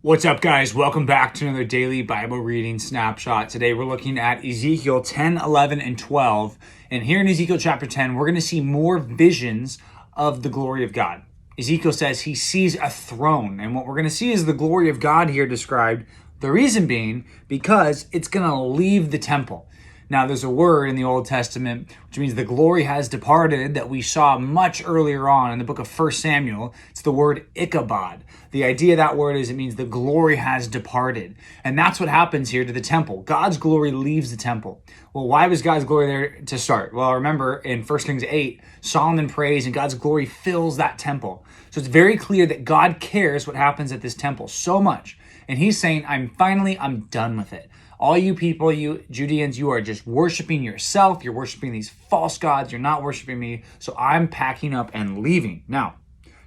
What's up, guys? Welcome back to another daily Bible reading snapshot. Today we're looking at Ezekiel 10, 11, and 12. And here in Ezekiel chapter 10, we're going to see more visions of the glory of God. Ezekiel says he sees a throne. And what we're going to see is the glory of God here described. The reason being because it's going to leave the temple. Now, there's a word in the Old Testament, which means the glory has departed, that we saw much earlier on in the book of 1 Samuel. It's the word Ichabod. The idea of that word is it means the glory has departed. And that's what happens here to the temple. God's glory leaves the temple. Well, why was God's glory there to start? Well, remember in 1 Kings 8, Solomon prays and God's glory fills that temple. So it's very clear that God cares what happens at this temple so much. And he's saying, I'm done with it. All you people, you Judeans, you are just worshiping yourself. You're worshiping these false gods. You're not worshiping me. So I'm packing up and leaving. Now,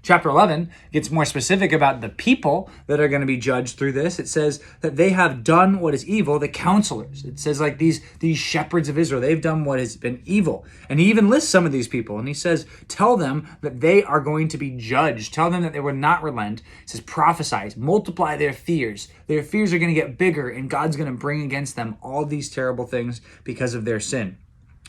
chapter 11 gets more specific about the people that are going to be judged through this. It says that they have done what is evil, the counselors. It says like these shepherds of Israel, they've done what has been evil. And he even lists some of these people. And he says, tell them that they are going to be judged. Tell them that they would not relent. It says, prophesy, multiply their fears. Their fears are going to get bigger, and God's going to bring against them all these terrible things because of their sin.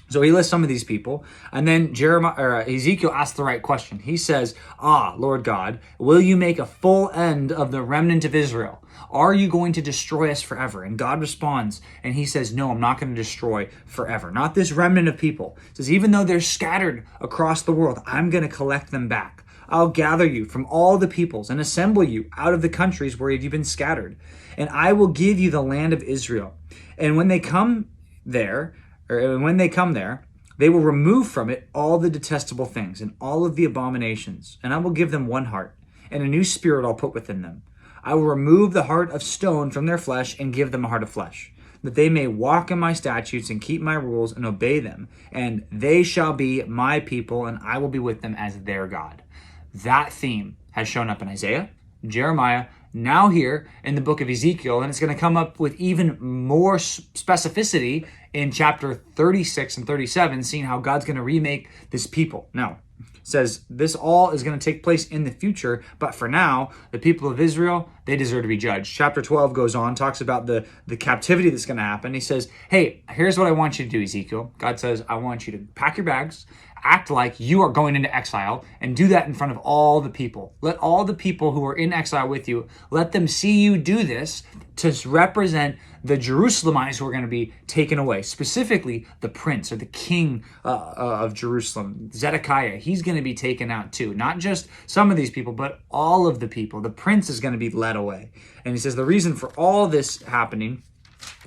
So he lists some of these people, and then Ezekiel asks the right question. He says, Lord God, will you make a full end of the remnant of Israel? Are you going to destroy us forever? And God responds, and he says, no, I'm not going to destroy forever. Not this remnant of people. He says, even though they're scattered across the world, I'm going to collect them back. I'll gather you from all the peoples and assemble you out of the countries where you've been scattered. And I will give you the land of Israel. And when they come there, they will remove from it all the detestable things and all of the abominations. And I will give them one heart, and a new spirit I'll put within them. I will remove the heart of stone from their flesh and give them a heart of flesh, that they may walk in my statutes and keep my rules and obey them. And they shall be my people, and I will be with them as their God. That theme has shown up in Isaiah, Jeremiah, now here in the book of Ezekiel, and it's going to come up with even more specificity in chapter 36 and 37, seeing how God's going to remake this people. Now, it says this all is going to take place in the future, but for now, the people of Israel, they deserve to be judged. Chapter 12 goes on, talks about the captivity that's going to happen. He says, hey, here's what I want you to do, Ezekiel. God says, I want you to pack your bags, act like you are going into exile, and do that in front of all the people. Let all the people who are in exile with you, let them see you do this to represent the Jerusalemites who are going to be taken away. Specifically, the prince or the king of Jerusalem, Zedekiah. He's going to be taken out too. Not just some of these people, but all of the people. The prince is going to be led away. And he says the reason for all this happening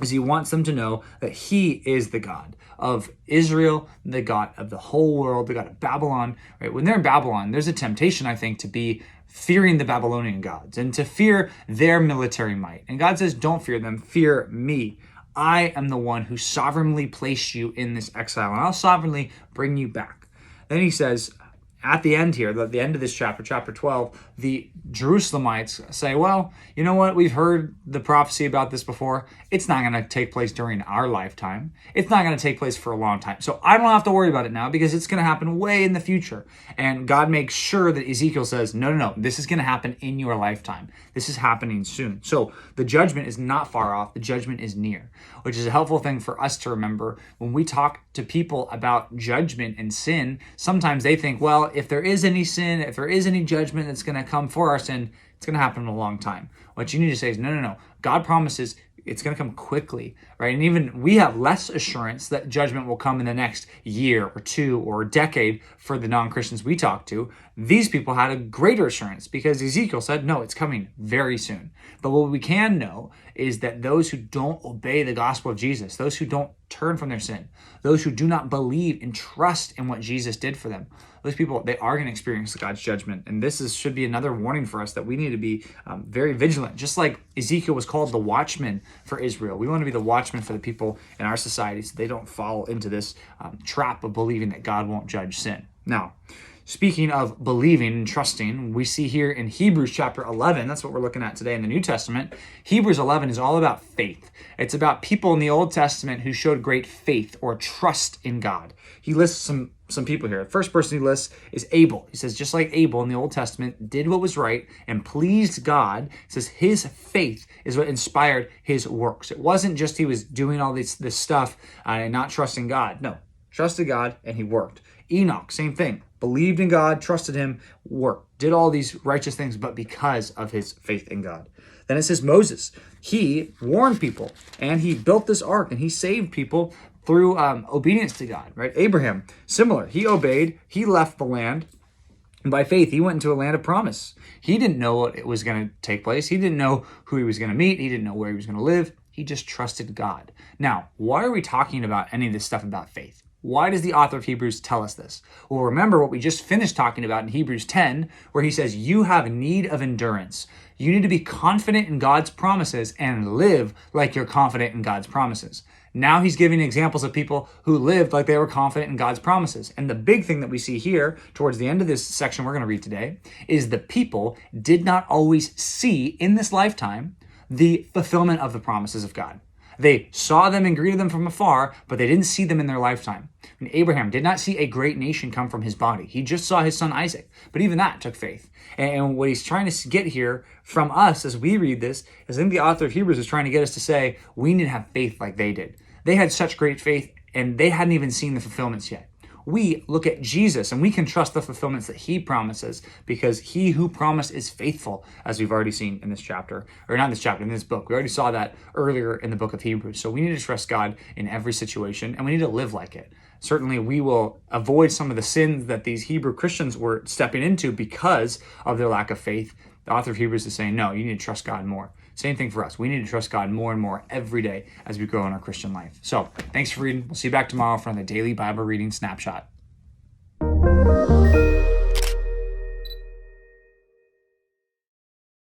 is he wants them to know that he is the God of Israel, the God of the whole world, the God of Babylon. Right? When they're in Babylon, there's a temptation, I think, to be fearing the Babylonian gods and to fear their military might. And God says, don't fear them, fear me. I am the one who sovereignly placed you in this exile, and I'll sovereignly bring you back. Then he says, at the end here, at the end of this chapter, chapter 12, the Jerusalemites say, well, you know what? We've heard the prophecy about this before. It's not going to take place during our lifetime. It's not going to take place for a long time. So I don't have to worry about it now because it's going to happen way in the future. And God makes sure that Ezekiel says, no, this is going to happen in your lifetime. This is happening soon. So the judgment is not far off. The judgment is near, which is a helpful thing for us to remember when we talk to people about judgment and sin. Sometimes they think, well, if there is any sin, if there is any judgment that's going to come for our sin, it's going to happen in a long time. What you need to say is, no. God promises it's going to come quickly, right? And even we have less assurance that judgment will come in the next year or two or a decade for the non-Christians we talk to. These people had a greater assurance because Ezekiel said, no, it's coming very soon. But what we can know is that those who don't obey the gospel of Jesus, those who don't turn from their sin, those who do not believe and trust in what Jesus did for them, those people, they are going to experience God's judgment. And this should be another warning for us that we need to be very vigilant. Just like Ezekiel was called the watchman for Israel. We want to be the watchman for the people in our society so they don't fall into this trap of believing that God won't judge sin. Now, speaking of believing and trusting, we see here in Hebrews chapter 11, that's what we're looking at today in the New Testament. Hebrews 11 is all about faith. It's about people in the Old Testament who showed great faith or trust in God. He lists some some people here. The first person he lists is Abel. He says, just like Abel in the Old Testament did what was right and pleased God, he says his faith is what inspired his works. It wasn't just he was doing all this stuff and not trusting God. No, trusted God and he worked. Enoch, same thing. Believed in God, trusted him, worked, did all these righteous things, but because of his faith in God. Then it says Moses. He warned people and he built this ark and he saved people through obedience to God, right? Abraham, similar. He obeyed. He left the land. And by faith, he went into a land of promise. He didn't know what it was going to take place. He didn't know who he was going to meet. He didn't know where he was going to live. He just trusted God. Now, why are we talking about any of this stuff about faith? Why does the author of Hebrews tell us this? Well, remember what we just finished talking about in Hebrews 10, where he says, you have need of endurance. You need to be confident in God's promises and live like you're confident in God's promises. Now he's giving examples of people who lived like they were confident in God's promises. And the big thing that we see here towards the end of this section we're going to read today is the people did not always see in this lifetime the fulfillment of the promises of God. They saw them and greeted them from afar, but they didn't see them in their lifetime. And Abraham did not see a great nation come from his body. He just saw his son Isaac. But even that took faith. And what he's trying to get here from us as we read this is I think the author of Hebrews is trying to get us to say, we need to have faith like they did. They had such great faith and they hadn't even seen the fulfillments yet. We look at Jesus and we can trust the fulfillments that he promises because he who promised is faithful, as we've already seen in this chapter, or not in this chapter, in this book. We already saw that earlier in the book of Hebrews. So we need to trust God in every situation and we need to live like it. Certainly we will avoid some of the sins that these Hebrew Christians were stepping into because of their lack of faith. The author of Hebrews is saying, no, you need to trust God more. Same thing for us. We need to trust God more and more every day as we grow in our Christian life. So thanks for reading. We'll see you back tomorrow for the Daily Bible Reading Snapshot.